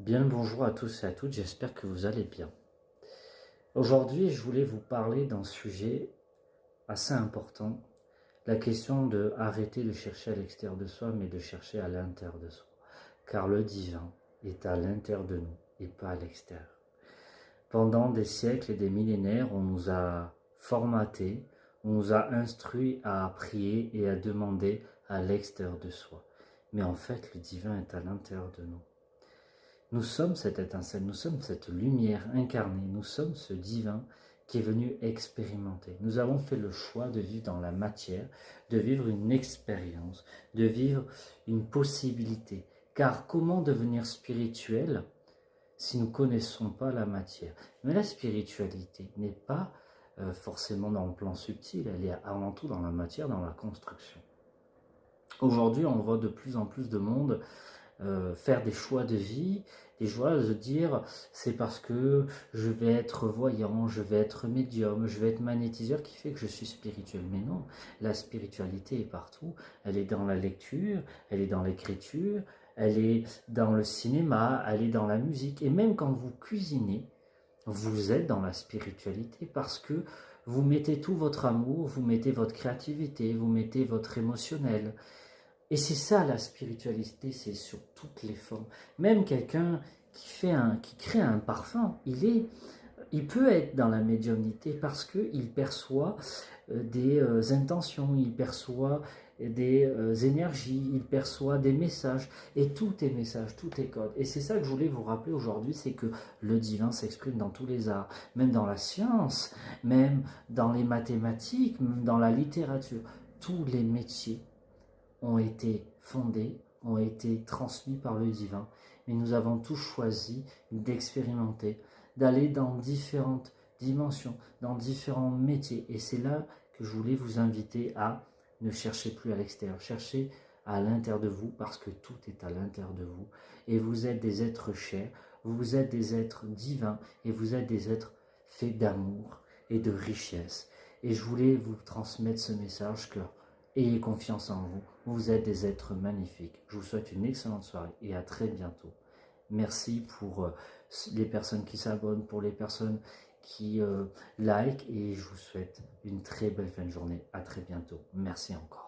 Bien le bonjour à tous et à toutes, j'espère que vous allez bien. Aujourd'hui, je voulais vous parler d'un sujet assez important, la question de arrêter de chercher à l'extérieur de soi, mais de chercher à l'intérieur de soi. Car le divin est à l'intérieur de nous et pas à l'extérieur. Pendant des siècles et des millénaires, on nous a formatés, on nous a instruits à prier et à demander à l'extérieur de soi. Mais en fait, le divin est à l'intérieur de nous. Nous sommes cette étincelle, nous sommes cette lumière incarnée, nous sommes ce divin qui est venu expérimenter. Nous avons fait le choix de vivre dans la matière, de vivre une expérience, de vivre une possibilité. Car comment devenir spirituel si nous ne connaissons pas la matière? Mais la spiritualité n'est pas forcément dans le plan subtil, elle est avant tout dans la matière, dans la construction. Aujourd'hui, on voit de plus en plus de monde faire des choix de vie, des choix de dire c'est parce que je vais être voyant, je vais être médium, je vais être magnétiseur qui fait que je suis spirituel. Mais non, la spiritualité est partout. Elle est dans la lecture, elle est dans l'écriture, elle est dans le cinéma, elle est dans la musique. Et même quand vous cuisinez, vous êtes dans la spiritualité parce que vous mettez tout votre amour, vous mettez votre créativité, vous mettez votre émotionnel. Et c'est ça la spiritualité, c'est sur toutes les formes. Même quelqu'un qui crée un parfum, il peut être dans la médiumnité parce qu'il perçoit des intentions, il perçoit des énergies, il perçoit des messages. Et tout est message, tout est code. Et c'est ça que je voulais vous rappeler aujourd'hui, c'est que le divin s'exprime dans tous les arts, même dans la science, même dans les mathématiques, même dans la littérature. Tous les métiers ont été fondés, ont été transmis par le divin. Mais nous avons tous choisi d'expérimenter, d'aller dans différentes dimensions, dans différents métiers. Et c'est là que je voulais vous inviter à ne chercher plus à l'extérieur, cherchez à l'intérieur de vous parce que tout est à l'intérieur de vous. Et vous êtes des êtres chers, vous êtes des êtres divins et vous êtes des êtres faits d'amour et de richesse. Et je voulais vous transmettre ce message que ayez confiance en vous, vous êtes des êtres magnifiques. Je vous souhaite une excellente soirée et à très bientôt. Merci pour les personnes qui s'abonnent, pour les personnes qui like et je vous souhaite une très belle fin de journée. À très bientôt. Merci encore.